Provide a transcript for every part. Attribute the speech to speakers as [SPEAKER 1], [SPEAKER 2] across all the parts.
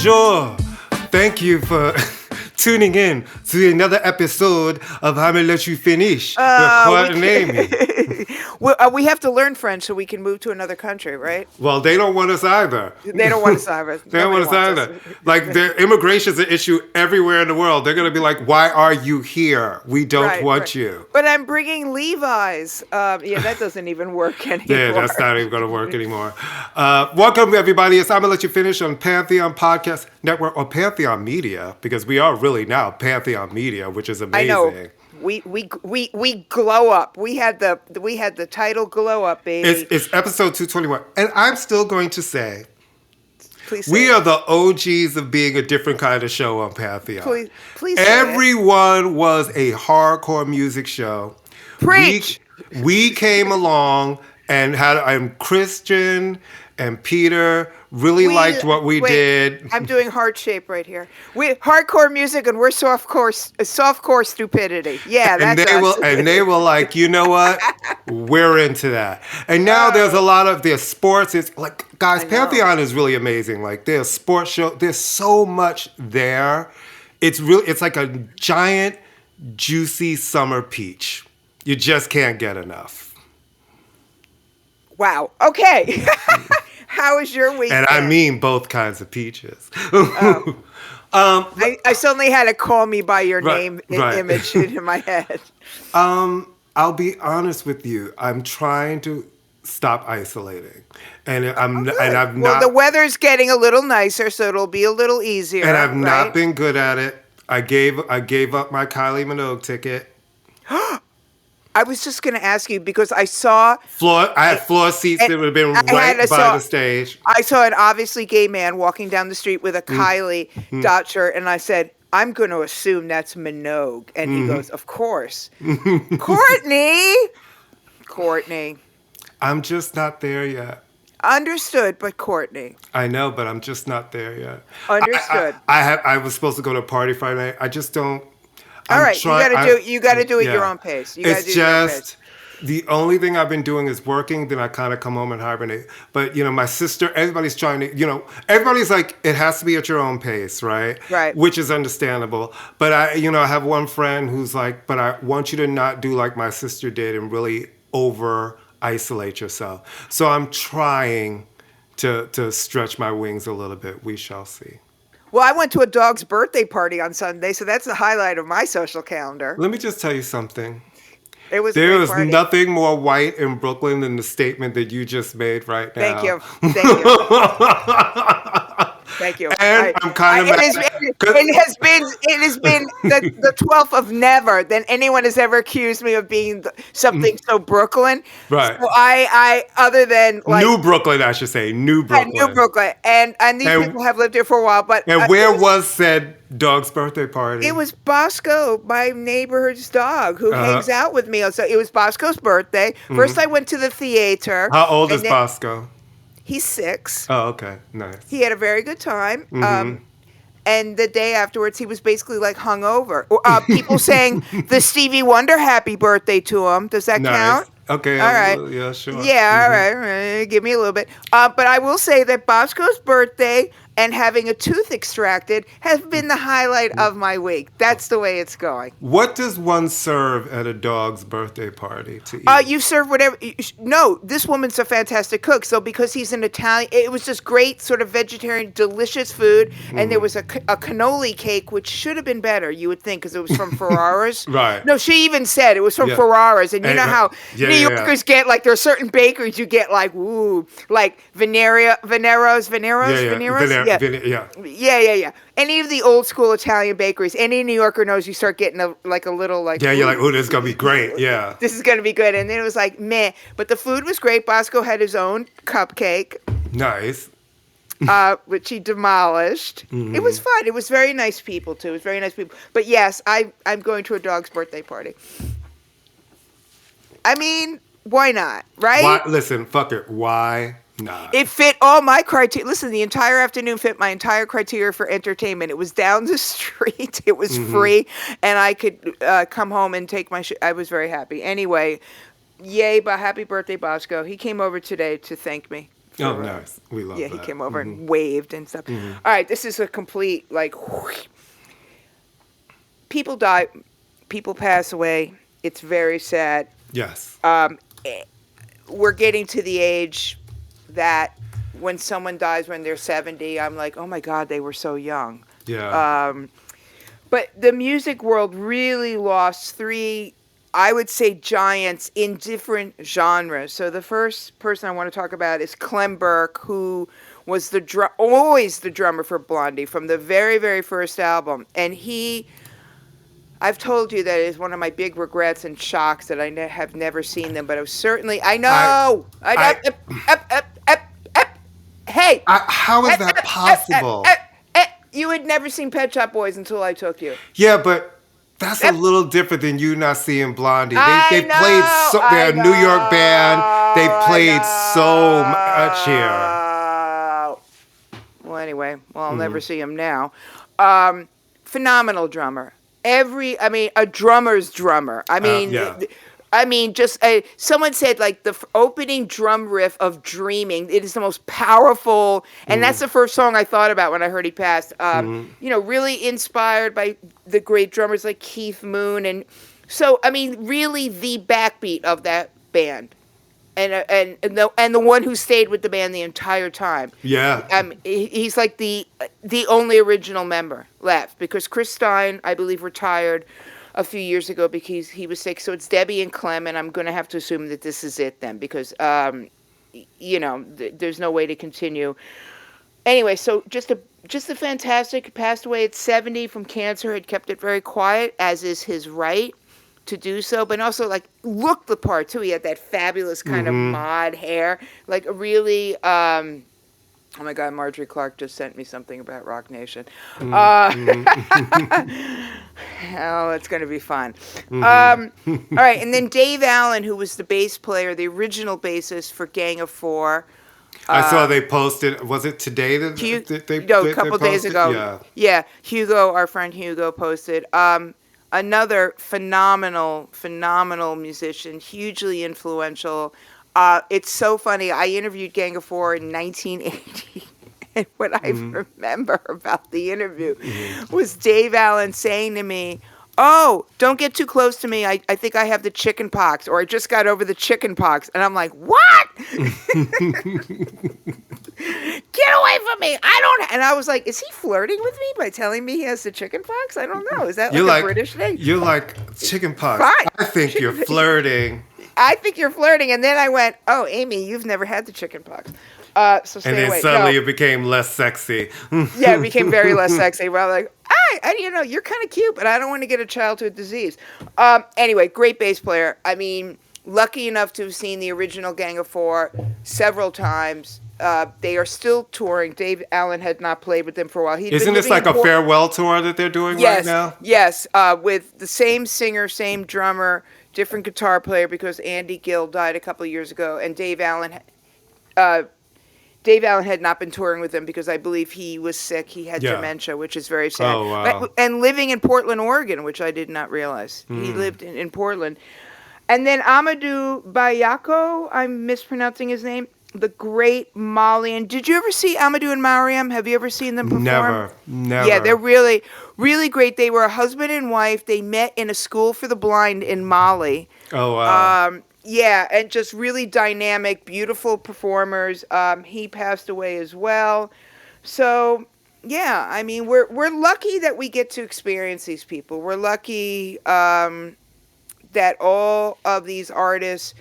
[SPEAKER 1] Bonjour. Thank you for tuning in to another episode of ImmaLetYouFinish with Court and Amy.
[SPEAKER 2] We have to learn French so we can move to another country, right?
[SPEAKER 1] Well, they don't want us either.
[SPEAKER 2] They don't want us either.
[SPEAKER 1] They don't want us either. Like, immigration is an issue everywhere in the world. They're going to be like, why are you here? We don't want you.
[SPEAKER 2] But I'm bringing Levi's. That doesn't even work anymore.
[SPEAKER 1] Yeah, that's not even going to work anymore. Welcome, everybody. It's ImmaLetYouFinish on Pantheon Podcast Network or Pantheon Media, because we are really now Pantheon Media, which is amazing.
[SPEAKER 2] I know. We glow up. We had the title glow up, baby.
[SPEAKER 1] It's episode 221, and I'm still going to say,
[SPEAKER 2] please
[SPEAKER 1] we are the OGs of being a different kind of show on Pantheon.
[SPEAKER 2] Please.
[SPEAKER 1] Everyone was a hardcore music show.
[SPEAKER 2] Preach.
[SPEAKER 1] We came along and Christian and Peter really liked what we did.
[SPEAKER 2] I'm doing heart shape right here. We hardcore music and we're softcore stupidity. Yeah, that's us.
[SPEAKER 1] And they were like, you know what? We're into that. And now there's sports. It's like, guys, Pantheon is really amazing. Like, there's sports show. There's so much there. It's like a giant, juicy summer peach. You just can't get enough.
[SPEAKER 2] Wow. Okay. How was your weekend?
[SPEAKER 1] And I mean both kinds of peaches.
[SPEAKER 2] I suddenly had a call me by your name image in my head.
[SPEAKER 1] I'll be honest with you. I'm trying to stop isolating, and
[SPEAKER 2] the weather's getting a little nicer, so it'll be a little easier.
[SPEAKER 1] And I've not been good at it. I gave up my Kylie Minogue ticket.
[SPEAKER 2] I was just going to ask you because I saw...
[SPEAKER 1] I had floor seats that would have been right by the stage.
[SPEAKER 2] I saw an obviously gay man walking down the street with a Kylie dot shirt, and I said, I'm going to assume that's Minogue. And he goes, of course. Courtney.
[SPEAKER 1] I'm just not there yet.
[SPEAKER 2] Understood, but Courtney.
[SPEAKER 1] I know, but I'm just not there yet.
[SPEAKER 2] Understood.
[SPEAKER 1] I was supposed to go to a party Friday night. I just don't...
[SPEAKER 2] All right, you got to do it your own pace.
[SPEAKER 1] It's just the only thing I've been doing is working. Then I kind of come home and hibernate. But my sister, everybody's trying to, everybody's like, it has to be at your own pace, right?
[SPEAKER 2] Right.
[SPEAKER 1] Which is understandable. But I have one friend who's like, but I want you to not do like my sister did and really over isolate yourself. So I'm trying to stretch my wings a little bit. We shall see.
[SPEAKER 2] Well, I went to a dog's birthday party on Sunday, so that's the highlight of my social calendar.
[SPEAKER 1] Let me just tell you something.
[SPEAKER 2] There was
[SPEAKER 1] nothing more white in Brooklyn than the statement that you just made right now.
[SPEAKER 2] Thank you. Thank you.
[SPEAKER 1] And I'm kind of mad.
[SPEAKER 2] It has been the 12th of never that anyone has ever accused me of being something so Brooklyn.
[SPEAKER 1] Right.
[SPEAKER 2] So I other than like
[SPEAKER 1] New Brooklyn, I should say, New Brooklyn.
[SPEAKER 2] New Brooklyn, and these people have lived here for a while. But
[SPEAKER 1] where was said dog's birthday party?
[SPEAKER 2] It was Bosco, my neighborhood's dog, who hangs out with me. So it was Bosco's birthday. First, I went to the theater.
[SPEAKER 1] How old is Bosco?
[SPEAKER 2] He's 6.
[SPEAKER 1] Oh, okay. Nice.
[SPEAKER 2] He had a very good time. And the day afterwards, he was basically like hungover. People saying the Stevie Wonder happy birthday to him. Does that count?
[SPEAKER 1] Okay.
[SPEAKER 2] All right.
[SPEAKER 1] Yeah, sure.
[SPEAKER 2] Yeah, all right. Give me a little bit. But I will say that Bosco's birthday and having a tooth extracted has been the highlight of my week. That's the way it's going.
[SPEAKER 1] What does one serve at a dog's birthday party to eat?
[SPEAKER 2] You serve whatever. No, this woman's a fantastic cook. So because he's an Italian, it was just great sort of vegetarian, delicious food. And there was a cannoli cake, which should have been better, you would think, because it was from Ferrara's.
[SPEAKER 1] Right.
[SPEAKER 2] No, she even said it was from Ferrara's. And you know how New Yorkers get, like, there are certain bakeries you get, like, like Venero's. Yeah. Any of the old school Italian bakeries, any New Yorker knows you start getting a little like.
[SPEAKER 1] Yeah, you're like, oh, this is gonna be great. Yeah,
[SPEAKER 2] this is gonna be good, and then it was like meh. But the food was great. Bosco had his own cupcake.
[SPEAKER 1] Nice.
[SPEAKER 2] Which he demolished. It was fun. It was very nice people too. It was very nice people. But yes, I'm going to a dog's birthday party. I mean, why not? Right?
[SPEAKER 1] Listen, fuck it. Why? Nah.
[SPEAKER 2] It fit all my criteria. Listen, the entire afternoon fit my entire criteria for entertainment. It was down the street. It was free. And I could come home and take my I was very happy. Anyway, yay, but happy birthday, Bosco. He came over today to thank me
[SPEAKER 1] Oh, nice. We love
[SPEAKER 2] yeah,
[SPEAKER 1] that.
[SPEAKER 2] he came over and waved and stuff. All right, this is a complete, like, people die, people pass away. It's very sad.
[SPEAKER 1] Yes.
[SPEAKER 2] We're getting to the age that when someone dies when they're 70, I'm like, oh my God, they were so young.
[SPEAKER 1] Yeah.
[SPEAKER 2] But the music world really lost three, I would say, giants in different genres. So the first person I want to talk about is Clem Burke, who was always the drummer for Blondie from the very, very first album. And I've told you that is one of my big regrets and shocks that I have never seen them, but I know. Hey.
[SPEAKER 1] How is that possible?
[SPEAKER 2] You had never seen Pet Shop Boys until I took you.
[SPEAKER 1] Yeah, but that's a little different than you not seeing Blondie. They're a New York band. They played so much here.
[SPEAKER 2] Well, anyway, I'll never see him now. Phenomenal drummer. A drummer's drummer. Someone said, like, the opening drum riff of Dreaming, it is the most powerful, and that's the first song I thought about when I heard he passed. Really inspired by the great drummers like Keith Moon. And so, really the backbeat of that band. And the one who stayed with the band the entire time.
[SPEAKER 1] Yeah.
[SPEAKER 2] He's like the only original member left, because Chris Stein, I believe, retired a few years ago because he was sick. So it's Debbie and Clem, and I'm going to have to assume that this is it then, because there's no way to continue. Anyway, so just a fantastic. Passed away at 70 from cancer. Had kept it very quiet, as is his right to do so, but also, like, looked the part too. He had that fabulous kind of mod hair, like a really. Oh my God, Marjorie Clark just sent me something about Rock Nation. Oh, it's going to be fun. All right, and then Dave Allen, who was the bass player, the original bassist for Gang of Four.
[SPEAKER 1] I saw they posted. Was it today that
[SPEAKER 2] a couple days ago? Yeah. Hugo, our friend Hugo, posted. Another phenomenal musician, hugely influential. It's so funny. I interviewed Gang of Four in 1980, and what I remember about the interview was Dave Allen saying to me, "Oh, don't get too close to me. I think I have the chicken pox, or I just got over the chicken pox." And I'm like, "What? Get away from me! I don't." And I was like, "Is he flirting with me by telling me he has the chicken pox? I don't know. Is that like a British thing?"
[SPEAKER 1] You're like, chicken pox.
[SPEAKER 2] Fine.
[SPEAKER 1] I think you're flirting.
[SPEAKER 2] I think you're flirting. And then I went, "Oh, Amy, you've never had the chicken pox. So stay away."
[SPEAKER 1] And then suddenly it became less sexy.
[SPEAKER 2] Yeah, it became very less sexy. We're like, you're kind of cute, but I don't want to get a childhood disease. Anyway, great bass player. Lucky enough to have seen the original Gang of Four several times. They are still touring. Dave Allen had not played with them for a while.
[SPEAKER 1] Isn't this like a farewell tour that they're doing right now?
[SPEAKER 2] Yes, with the same singer, same drummer, different guitar player, because Andy Gill died a couple of years ago, and Dave Allen had not been touring with them because I believe he was sick. He had dementia, which is very sad.
[SPEAKER 1] Oh, wow.
[SPEAKER 2] And living in Portland, Oregon, which I did not realize. He lived in Portland. And then Amadou Bayako, I'm mispronouncing his name, the great Malian. Did you ever see Amadou and Mariam? Have you ever seen them perform?
[SPEAKER 1] Never.
[SPEAKER 2] Yeah, they're really, really great. They were a husband and wife. They met in a school for the blind in Mali.
[SPEAKER 1] Oh, wow.
[SPEAKER 2] Yeah, and just really dynamic, beautiful performers. He passed away as well. So, yeah, we're lucky that we get to experience these people. We're lucky that all of these artists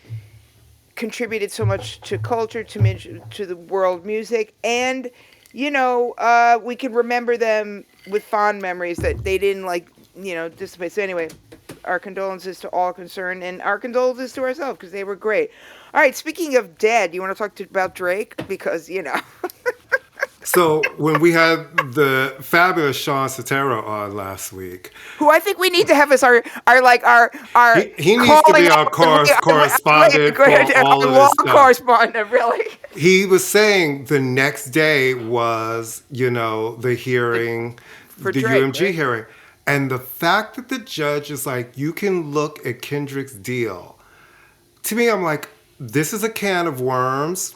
[SPEAKER 2] contributed so much to culture, to the world music, and we can remember them with fond memories that they didn't dissipate. So anyway, our condolences to all concerned, and our condolences to ourselves, because they were great. All right, speaking of dead, you want to talk about Drake? Because
[SPEAKER 1] So when we had the fabulous Sean Sotero on last week,
[SPEAKER 2] who I think we need to have as our
[SPEAKER 1] he needs to be our correspondent for all of this stuff.
[SPEAKER 2] Correspondent, really.
[SPEAKER 1] He was saying the next day was, the hearing,
[SPEAKER 2] for
[SPEAKER 1] the
[SPEAKER 2] Drake,
[SPEAKER 1] UMG hearing, and the fact that the judge is like, you can look at Kendrick's deal. To me, I'm like, this is a can of worms.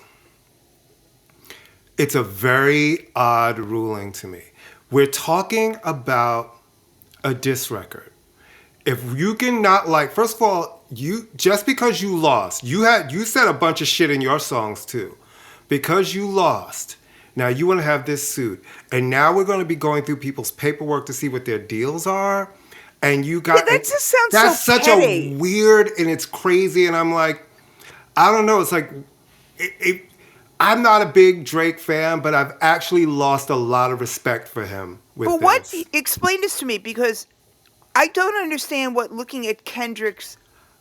[SPEAKER 1] it's a very odd ruling to me. We're talking about a diss record. If you cannot like, first of all, you just because you lost, you said a bunch of shit in your songs too. Because you lost, now you want to have this suit, and now we're going to be going through people's paperwork to see what their deals are, and you got
[SPEAKER 2] that just sounds
[SPEAKER 1] that's
[SPEAKER 2] so
[SPEAKER 1] such
[SPEAKER 2] petty.
[SPEAKER 1] a weird and it's crazy, and I'm like, I don't know, it's like I'm not a big Drake fan, but I've actually lost a lot of respect for him with
[SPEAKER 2] But
[SPEAKER 1] this.
[SPEAKER 2] explain this to me, because I don't understand what looking at Kendrick's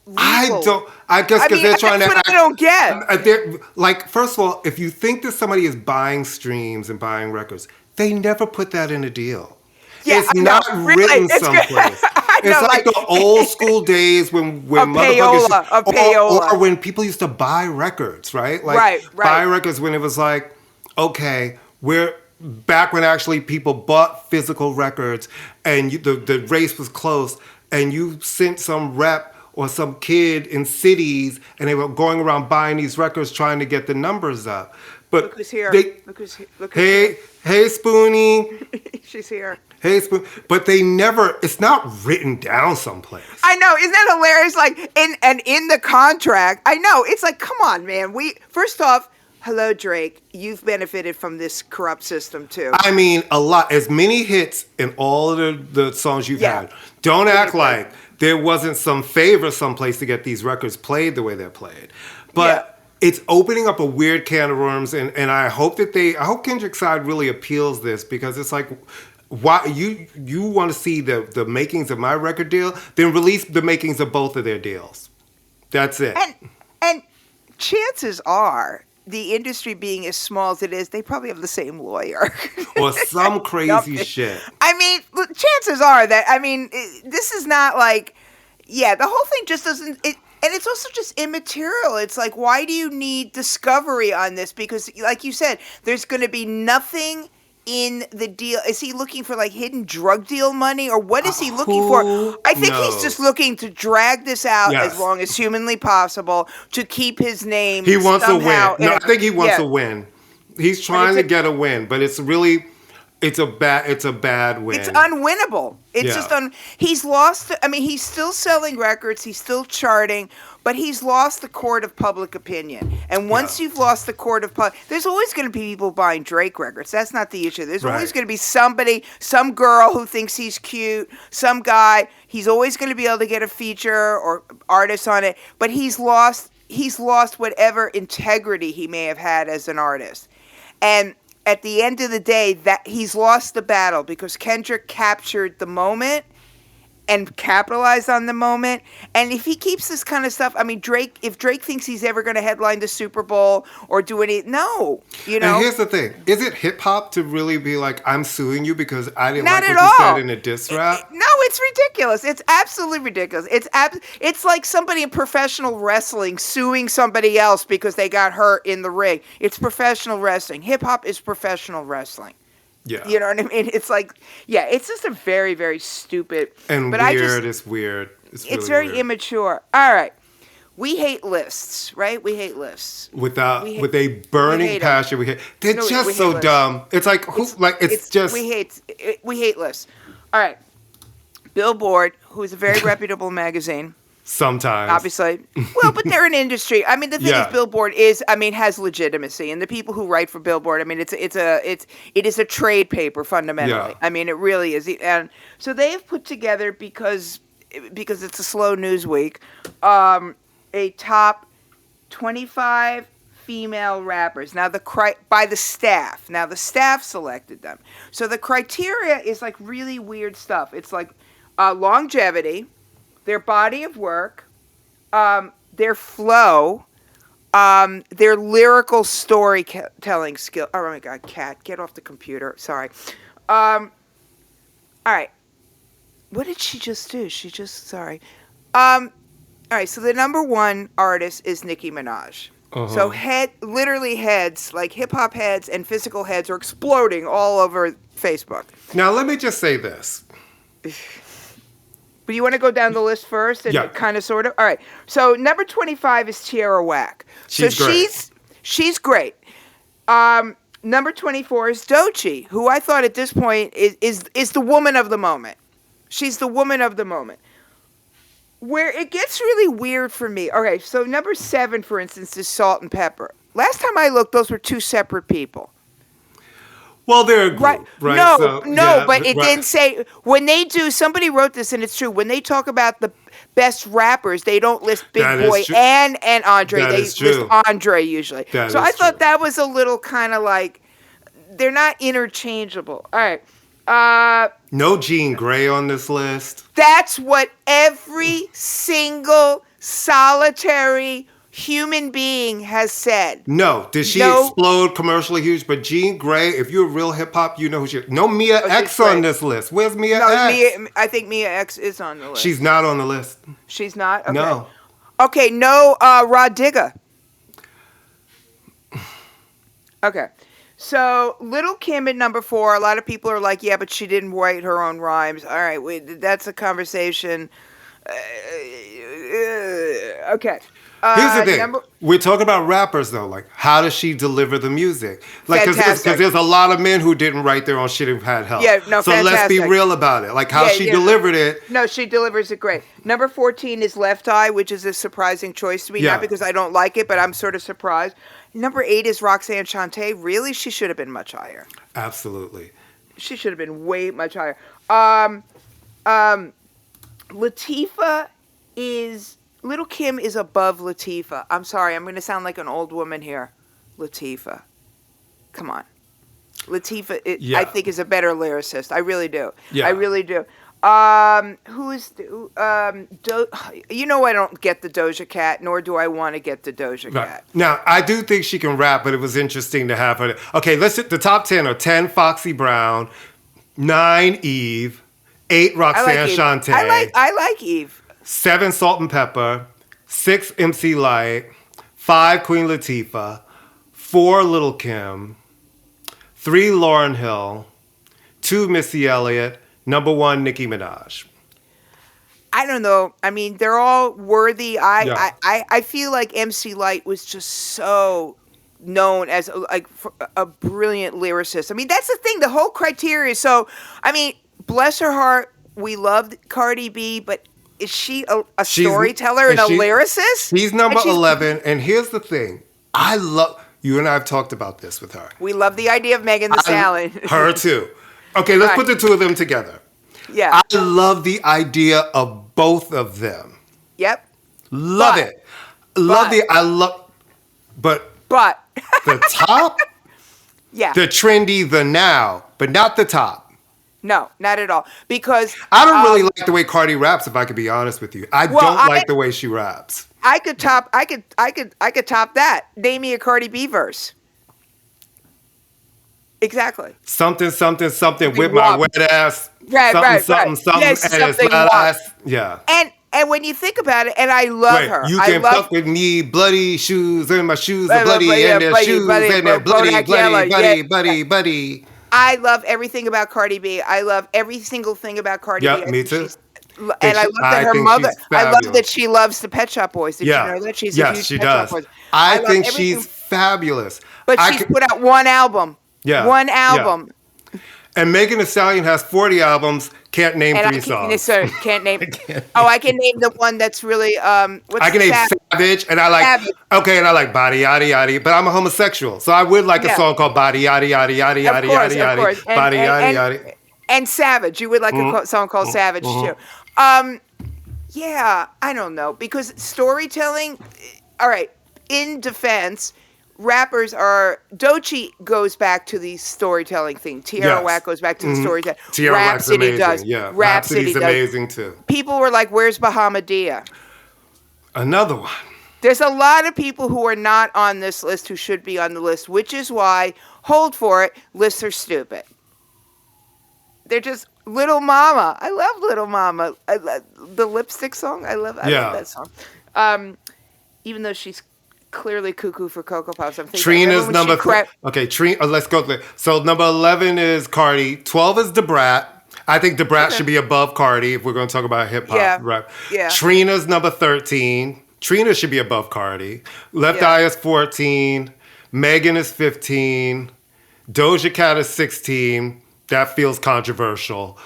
[SPEAKER 2] legal.
[SPEAKER 1] I guess because they're trying to.
[SPEAKER 2] That's what I don't get.
[SPEAKER 1] Like, first of all, if you think that somebody is buying streams and buying records, they never put that in a deal.
[SPEAKER 2] Yeah,
[SPEAKER 1] it's
[SPEAKER 2] I know,
[SPEAKER 1] not
[SPEAKER 2] really,
[SPEAKER 1] written
[SPEAKER 2] it's
[SPEAKER 1] someplace.
[SPEAKER 2] I
[SPEAKER 1] It's
[SPEAKER 2] know,
[SPEAKER 1] like the old school days when
[SPEAKER 2] payola.
[SPEAKER 1] or when people used to buy records, right? Like
[SPEAKER 2] Right.
[SPEAKER 1] buy records when it was like, okay, we're back when actually people bought physical records and the race was close, and you sent some rep or some kid in cities and they were going around buying these records trying to get the numbers up. But
[SPEAKER 2] Look who's here. Look who's
[SPEAKER 1] hey, Spoonie.
[SPEAKER 2] She's here.
[SPEAKER 1] Hey, Spoon. But they never, it's not written down someplace.
[SPEAKER 2] I know, isn't that hilarious? Like in the contract, I know, it's like, come on, man. First off, hello, Drake. You've benefited from this corrupt system too.
[SPEAKER 1] I mean, a lot. As many hits in all of the songs you've had. Don't act like there wasn't some favor someplace to get these records played the way they're played. But it's opening up a weird can of worms, and I hope I hope Kendrick's side really appeals this, because it's like, why you want to see the makings of my record deal, then release the makings of both of their deals. That's it.
[SPEAKER 2] And chances are, the industry being as small as it is, they probably have the same lawyer.
[SPEAKER 1] Or some crazy shit.
[SPEAKER 2] I mean, chances are that, this is not like, the whole thing just doesn't, and it's also just immaterial. It's like, why do you need discovery on this? Because, like you said, there's going to be nothing in the deal. Is he looking for like hidden drug deal money, or what is he looking for? I think he's just looking to drag this out as long as humanly possible to keep his name.
[SPEAKER 1] He wants a win. No, I think he wants a win. He's trying to get a win, but it's really, it's a bad win.
[SPEAKER 2] It's unwinnable. It's just he's lost. I mean, he's still selling records. He's still charting, but he's lost the court of public opinion. And once you've lost the court of public, there's always going to be people buying Drake records. That's not the issue. There's always going to be somebody, some girl who thinks he's cute, some guy. He's always going to be able to get a feature or artist on it. But he's lost whatever integrity he may have had as an artist. And at the end of the day, that he's lost the battle, because Kendrick captured the moment and capitalized on the moment. And if he keeps this kind of stuff, I mean, if Drake thinks he's ever going to headline the Super Bowl or do any, no, you know.
[SPEAKER 1] And here's the thing: is it hip hop to really be like, I'm suing you because I didn't
[SPEAKER 2] Not
[SPEAKER 1] like
[SPEAKER 2] at
[SPEAKER 1] what you
[SPEAKER 2] all.
[SPEAKER 1] said in a diss rap?
[SPEAKER 2] No, it's ridiculous. It's absolutely ridiculous. It's like somebody in professional wrestling suing somebody else because they got hurt in the ring. It's professional wrestling. Hip hop is professional wrestling.
[SPEAKER 1] Yeah.
[SPEAKER 2] You know what I mean? It's like, it's just a very, very stupid.
[SPEAKER 1] And
[SPEAKER 2] but
[SPEAKER 1] weird. It's weird.
[SPEAKER 2] It's very
[SPEAKER 1] weird.
[SPEAKER 2] immature. All right. We hate lists, right? We hate lists.
[SPEAKER 1] With a burning passion. They're just so
[SPEAKER 2] lists.
[SPEAKER 1] dumb. It's like,
[SPEAKER 2] we hate lists. All right. Billboard, who is a very reputable magazine.
[SPEAKER 1] Sometimes.
[SPEAKER 2] Obviously. Well, but they're an industry. I mean, the thing is, Billboard has legitimacy, and the people who write for Billboard, I mean, it is a trade paper fundamentally.
[SPEAKER 1] Yeah.
[SPEAKER 2] I mean, it really is. And so they have put together, because it's a slow news week, a top 25 female rappers. Now by the staff. Now the staff selected them. So the criteria is like really weird stuff. It's like longevity, their body of work, their flow, their lyrical storytelling skill. Oh my God, Kat, get off the computer. Sorry. All right. What did she just do? Sorry. All right, so the number one artist is Nicki Minaj. Uh-huh. So literally heads, like hip-hop heads and physical heads, are exploding all over Facebook.
[SPEAKER 1] Now, let me just say this.
[SPEAKER 2] But you want to go down the list first? And kind of, sort of? All right. So number 25 is Tierra Whack.
[SPEAKER 1] She's great.
[SPEAKER 2] She's great. Number 24 is Doechii, who I thought at this point is the woman of the moment. She's the woman of the moment. Where it gets really weird for me. Okay, so number 7, for instance, is Salt and Pepper. Last time I looked, those were 2 separate people.
[SPEAKER 1] Well, they're a group, right?
[SPEAKER 2] No,
[SPEAKER 1] So,
[SPEAKER 2] no,
[SPEAKER 1] yeah,
[SPEAKER 2] but it
[SPEAKER 1] right.
[SPEAKER 2] didn't say when they do. Somebody wrote this, and it's true. When they talk about the best rappers, they don't list Big
[SPEAKER 1] That is
[SPEAKER 2] Boy
[SPEAKER 1] true.
[SPEAKER 2] and Andre.
[SPEAKER 1] That
[SPEAKER 2] They
[SPEAKER 1] is
[SPEAKER 2] list
[SPEAKER 1] true.
[SPEAKER 2] Andre usually.
[SPEAKER 1] That
[SPEAKER 2] So
[SPEAKER 1] is
[SPEAKER 2] I thought
[SPEAKER 1] true.
[SPEAKER 2] that was a little kind of like they're not interchangeable. All right.
[SPEAKER 1] No Jean Grey on this list.
[SPEAKER 2] That's what every single solitary human being has said.
[SPEAKER 1] No. Did she
[SPEAKER 2] No.
[SPEAKER 1] explode commercially huge? But Jean Grey, if you're a real hip hop, you know who she is. No Mia
[SPEAKER 2] she's
[SPEAKER 1] X on
[SPEAKER 2] great.
[SPEAKER 1] this list. Where's Mia
[SPEAKER 2] No,
[SPEAKER 1] X?
[SPEAKER 2] I think Mia X is on the list.
[SPEAKER 1] She's not on the list.
[SPEAKER 2] She's not? Okay.
[SPEAKER 1] No.
[SPEAKER 2] Okay, no Rod Digga. Okay. So Little Kim at number 4. A lot of people are like, yeah, but she didn't write her own rhymes. All right, that's a conversation. Okay.
[SPEAKER 1] Here's the thing.
[SPEAKER 2] Number,
[SPEAKER 1] We're talking about rappers, though. Like, how does she deliver the music? Like, because
[SPEAKER 2] Fantastic.
[SPEAKER 1] there's a lot of men who didn't write their own shit and had help.
[SPEAKER 2] Yeah, no,
[SPEAKER 1] so let's be
[SPEAKER 2] fantastic.
[SPEAKER 1] real about it. Like, how
[SPEAKER 2] Yeah,
[SPEAKER 1] she
[SPEAKER 2] yeah.
[SPEAKER 1] delivered it.
[SPEAKER 2] no, she delivers it great. Number 14 is Left Eye, which is a surprising choice to me.
[SPEAKER 1] Yeah.
[SPEAKER 2] Not because I don't like it, but I'm sort of surprised. Number 8 is Roxanne Shante. Really? She should have been much higher.
[SPEAKER 1] Absolutely.
[SPEAKER 2] She should have been way much higher. Latifah is Little Kim is above Latifah. I'm sorry, I'm going to sound like an old woman here. Latifah, come on. Latifah,
[SPEAKER 1] Yeah.
[SPEAKER 2] I think is a better lyricist. I really do.
[SPEAKER 1] Yeah.
[SPEAKER 2] I really do. Who is you know I don't get the Doja Cat, nor do I want to get the Doja
[SPEAKER 1] Right.
[SPEAKER 2] Cat.
[SPEAKER 1] Now, I do think she can rap, but it was interesting to have her. Okay, let's hit the top 10 are 10 Foxy Brown, 9 Eve, 8
[SPEAKER 2] I
[SPEAKER 1] Roxanne
[SPEAKER 2] like Eve.
[SPEAKER 1] Shante,
[SPEAKER 2] I like Eve.
[SPEAKER 1] 7 Salt and Pepper, 6 MC Light, 5 Queen Latifah, 4 Little Kim, 3 Lauryn Hill, 2 Missy Elliott, number 1 Nicki Minaj.
[SPEAKER 2] I don't know. I mean, they're all worthy.
[SPEAKER 1] Yeah.
[SPEAKER 2] I feel like MC Light was just so known as a brilliant lyricist. I mean, that's the thing. The whole criteria. So, I mean, bless her heart, we loved Cardi B, but is she a storyteller and a lyricist?
[SPEAKER 1] She's number
[SPEAKER 2] And she's-
[SPEAKER 1] 11, and here's the thing. I love, you and I have talked about this with her.
[SPEAKER 2] We love the idea of Megan Thee Stallion.
[SPEAKER 1] Her too. Okay, let's
[SPEAKER 2] Right.
[SPEAKER 1] put the two of them together.
[SPEAKER 2] Yeah.
[SPEAKER 1] I love the idea of both of them.
[SPEAKER 2] Yep.
[SPEAKER 1] Love
[SPEAKER 2] But-
[SPEAKER 1] it. But
[SPEAKER 2] But
[SPEAKER 1] the top,
[SPEAKER 2] yeah.
[SPEAKER 1] the trendy, the now, but not the top.
[SPEAKER 2] No, not at all. Because
[SPEAKER 1] I don't really like the way Cardi raps, if I could be honest with you. I
[SPEAKER 2] Well,
[SPEAKER 1] don't
[SPEAKER 2] I-
[SPEAKER 1] like the way she raps.
[SPEAKER 2] I could top that. Name me a Cardi B verse. Exactly.
[SPEAKER 1] Something, something, something with my
[SPEAKER 2] wop.
[SPEAKER 1] wet ass.
[SPEAKER 2] Right,
[SPEAKER 1] something,
[SPEAKER 2] right,
[SPEAKER 1] something,
[SPEAKER 2] right.
[SPEAKER 1] something,
[SPEAKER 2] Yes,
[SPEAKER 1] and it's
[SPEAKER 2] something
[SPEAKER 1] loud
[SPEAKER 2] wop.
[SPEAKER 1] ass. Yeah.
[SPEAKER 2] And when you think about it, and I love
[SPEAKER 1] Right,
[SPEAKER 2] her.
[SPEAKER 1] you
[SPEAKER 2] I
[SPEAKER 1] can
[SPEAKER 2] love
[SPEAKER 1] fuck with me, bloody shoes, and my shoes
[SPEAKER 2] Right,
[SPEAKER 1] are bloody,
[SPEAKER 2] right,
[SPEAKER 1] and
[SPEAKER 2] yeah,
[SPEAKER 1] their shoes,
[SPEAKER 2] bloody,
[SPEAKER 1] and they're bloody,
[SPEAKER 2] Bodak
[SPEAKER 1] bloody,
[SPEAKER 2] Yellow,
[SPEAKER 1] bloody,
[SPEAKER 2] yeah.
[SPEAKER 1] bloody, bloody.
[SPEAKER 2] I love everything about Cardi B. I love every single thing about Cardi
[SPEAKER 1] Yeah,
[SPEAKER 2] B. I
[SPEAKER 1] me
[SPEAKER 2] think
[SPEAKER 1] too.
[SPEAKER 2] she's- And I love that
[SPEAKER 1] I
[SPEAKER 2] her
[SPEAKER 1] think
[SPEAKER 2] mother.
[SPEAKER 1] she's
[SPEAKER 2] I love
[SPEAKER 1] fabulous.
[SPEAKER 2] that she loves the Pet Shop Boys. Did
[SPEAKER 1] Yeah.
[SPEAKER 2] you know that she's a
[SPEAKER 1] Yes,
[SPEAKER 2] huge
[SPEAKER 1] she
[SPEAKER 2] Pet Shop
[SPEAKER 1] does.
[SPEAKER 2] Boys?
[SPEAKER 1] I
[SPEAKER 2] love
[SPEAKER 1] think
[SPEAKER 2] everything-
[SPEAKER 1] she's fabulous.
[SPEAKER 2] But
[SPEAKER 1] I
[SPEAKER 2] she's
[SPEAKER 1] could-
[SPEAKER 2] put out one album.
[SPEAKER 1] Yeah,
[SPEAKER 2] One
[SPEAKER 1] yeah.
[SPEAKER 2] album.
[SPEAKER 1] And Megan Thee Stallion has 40 albums, can't name
[SPEAKER 2] And
[SPEAKER 1] 3
[SPEAKER 2] I
[SPEAKER 1] songs.
[SPEAKER 2] can't name. I can name the one that's really what's
[SPEAKER 1] I can name
[SPEAKER 2] that?
[SPEAKER 1] Savage, and I like,
[SPEAKER 2] Savage.
[SPEAKER 1] okay, and I like Body Yaddy Yaddy, but I'm a homosexual, so I would like a
[SPEAKER 2] Yeah.
[SPEAKER 1] song called Body Yaddy Yaddy Yaddy
[SPEAKER 2] Of
[SPEAKER 1] Yaddy
[SPEAKER 2] course,
[SPEAKER 1] Yaddy
[SPEAKER 2] of course.
[SPEAKER 1] Yaddy, Body Yaddy Yaddy.
[SPEAKER 2] And Savage. You would like a song called Savage too. Yeah, I don't know, because storytelling. All right, in defense, rappers are. Doechii goes back to the storytelling thing. Tierra
[SPEAKER 1] Yes.
[SPEAKER 2] Whack goes back to the storytelling.
[SPEAKER 1] Tierra Whack's
[SPEAKER 2] Rhapsody
[SPEAKER 1] amazing,
[SPEAKER 2] does.
[SPEAKER 1] yeah.
[SPEAKER 2] Rhapsody
[SPEAKER 1] Rhapsody's
[SPEAKER 2] does.
[SPEAKER 1] amazing too.
[SPEAKER 2] People were like, "Where's Bahamadia?"
[SPEAKER 1] Another one.
[SPEAKER 2] There's a lot of people who are not on this list who should be on the list, which is why, hold for it, lists are stupid. They're just Little Mama. I love Little Mama. The lipstick song. I love that song. Even though she's clearly cuckoo for Cocoa Puffs, I'm thinking.
[SPEAKER 1] Trina's number. Okay, Trina. Let's go. So number 11 is Cardi. 12 is Debrat. I think Debrat should be above Cardi if we're going to talk about hip hop.
[SPEAKER 2] Yeah,
[SPEAKER 1] Rap.
[SPEAKER 2] yeah.
[SPEAKER 1] Trina's number 13. Trina should be above Cardi. Left
[SPEAKER 2] Yeah.
[SPEAKER 1] Eye is 14. Megan is 15. Doja Cat is 16. That feels controversial.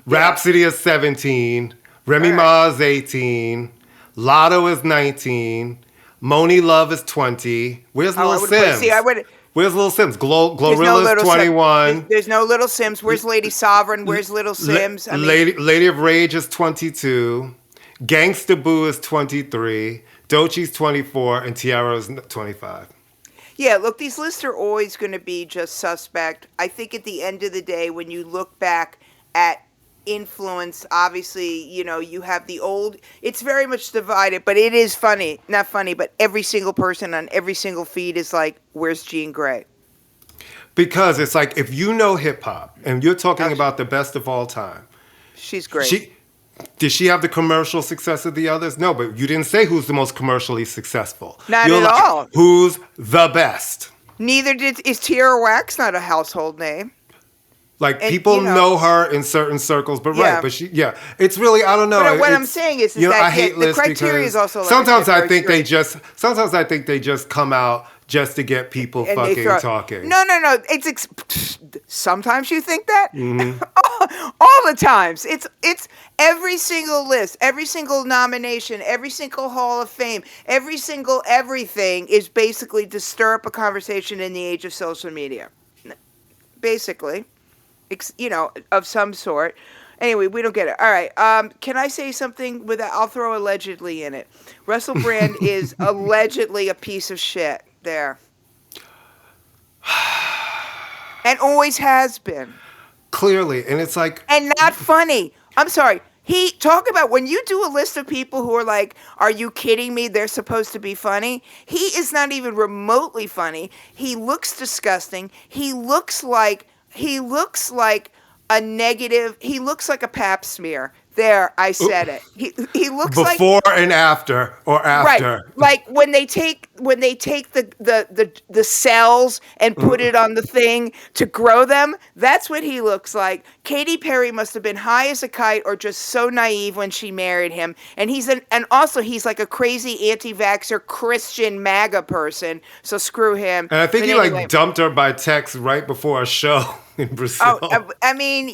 [SPEAKER 1] Rhapsody is 17. Remy Ma is 18. Lotto is 19. Moni Love is 20. Where's Lil Sims? Where's Lil Sims? Glorilla's 21.
[SPEAKER 2] There's no Little Sims. Where's Lady Sovereign? Where's Little Sims?
[SPEAKER 1] Lady of Rage is 22. Gangsta Boo is 23. Doechie's 24. And Tiara is 25.
[SPEAKER 2] Yeah, look, these lists are always going to be just suspect. I think at the end of the day, when you look back at influence, obviously, you have the old, it's very much divided, but it is funny, not funny, but every single person on every single feed is like, where's Jean Grey?
[SPEAKER 1] Because it's like, if you know hip hop and you're talking about the best of all time.
[SPEAKER 2] She's great.
[SPEAKER 1] Did she have the commercial success of the others? No, but you didn't say who's the most commercially successful.
[SPEAKER 2] Not at all.
[SPEAKER 1] Who's the best?
[SPEAKER 2] Is Tierra Whack's not a household name.
[SPEAKER 1] Like, people know her in certain circles, but it's really, I don't know.
[SPEAKER 2] But what I'm saying is that
[SPEAKER 1] I hate
[SPEAKER 2] the criteria is also.
[SPEAKER 1] Sometimes I think they just come out just to get people fucking talking.
[SPEAKER 2] No. Sometimes you think that. Mm-hmm. All the times. It's every single list, every single nomination, every single Hall of Fame, every single everything is basically to stir up a conversation in the age of social media. Basically. Of some sort. Anyway, we don't get it. All right. Can I say something I'll throw allegedly in it. Russell Brand is allegedly a piece of shit there. And always has been.
[SPEAKER 1] Clearly. And it's like...
[SPEAKER 2] And not funny. I'm sorry. Talk about when you do a list of people who are like, are you kidding me? They're supposed to be funny. He is not even remotely funny. He looks disgusting. He looks like a negative. He looks like a pap smear. There, I said it. He looks like
[SPEAKER 1] before and after, or after.
[SPEAKER 2] Right, like when they take the cells and put it on the thing to grow them. That's what he looks like. Katy Perry must have been high as a kite or just so naive when she married him. And he's like a crazy anti-vaxxer Christian MAGA person. So screw him.
[SPEAKER 1] And I think he dumped her by text right before a show in Brazil.
[SPEAKER 2] I mean,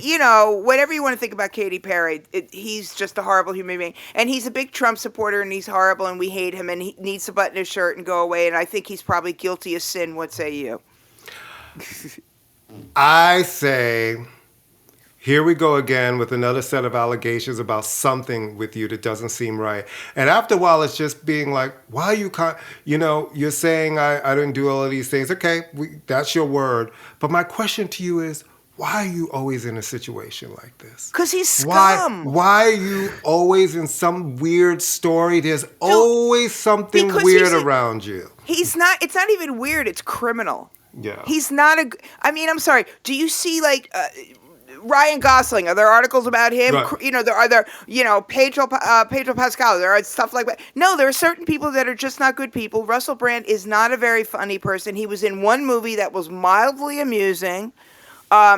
[SPEAKER 2] whatever you want to think about Katy Perry, he's just a horrible human being. And he's a big Trump supporter, and he's horrible, and we hate him, and he needs to button his shirt and go away. And I think he's probably guilty of sin. What say you?
[SPEAKER 1] I say, here we go again with another set of allegations about something with you that doesn't seem right. And after a while, it's just being like, why you can't, you're saying I didn't do all of these things. Okay, that's your word. But my question to you is, why are you always in a situation like this?
[SPEAKER 2] Because he's scum.
[SPEAKER 1] Why are you always in some weird story? There's always something weird around you.
[SPEAKER 2] He's not, it's not even weird, it's criminal.
[SPEAKER 1] Yeah.
[SPEAKER 2] He's not I'm sorry, do you see Ryan Gosling? Are there articles about him?
[SPEAKER 1] Right.
[SPEAKER 2] Pedro Pascal. There are stuff like that. No, there are certain people that are just not good people. Russell Brand is not a very funny person. He was in one movie that was mildly amusing.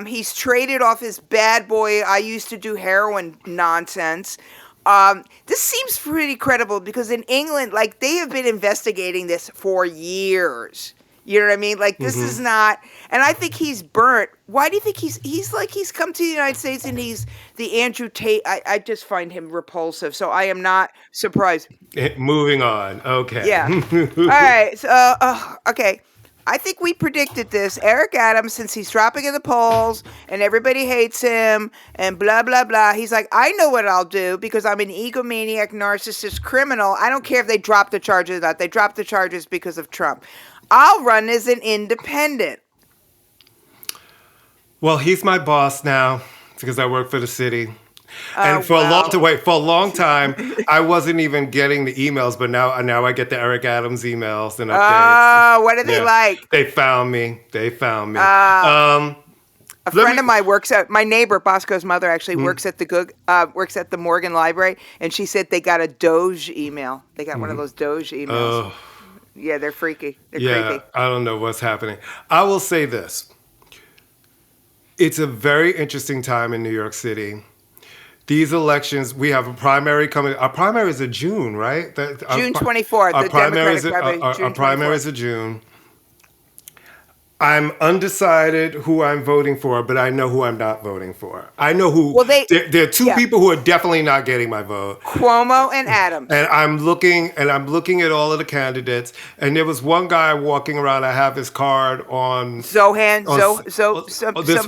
[SPEAKER 2] He's traded off his bad boy, I used to do heroin nonsense. This seems pretty credible because in England, they have been investigating this for years. You know what I mean? This is not, and I think he's burnt. Why do you think he's come to the United States and he's the Andrew Tate? I just find him repulsive, so I am not surprised.
[SPEAKER 1] Moving on. Okay.
[SPEAKER 2] Yeah. All right. So, okay. I think we predicted this. Eric Adams, since he's dropping in the polls and everybody hates him and blah, blah, blah. He's like, I know what I'll do because I'm an egomaniac, narcissist, criminal. I don't care if they drop the charges or not. They drop the charges because of Trump. I'll run as an independent.
[SPEAKER 1] Well, he's my boss now because I work for the city. And for a long time, I wasn't even getting the emails, but now I get the Eric Adams emails and updates.
[SPEAKER 2] Oh, what are they like?
[SPEAKER 1] They found me. A friend
[SPEAKER 2] of mine my neighbor, Bosco's mother, actually works at the Morgan Library, and she said they got a Doge email. They got one of those Doge emails. Yeah, they're freaky. They're creepy.
[SPEAKER 1] I don't know what's happening. I will say this. It's a very interesting time in New York City. These elections, we have a primary coming. Our primary is in June, right?
[SPEAKER 2] June 24th.
[SPEAKER 1] Our primary is in June. I'm undecided who I'm voting for, but I know who I'm not voting for. I know who.
[SPEAKER 2] Well,
[SPEAKER 1] there are two people who are definitely not getting my vote.
[SPEAKER 2] Cuomo and Adams.
[SPEAKER 1] And I'm looking at all of the candidates. And there was one guy walking around. I have his card on this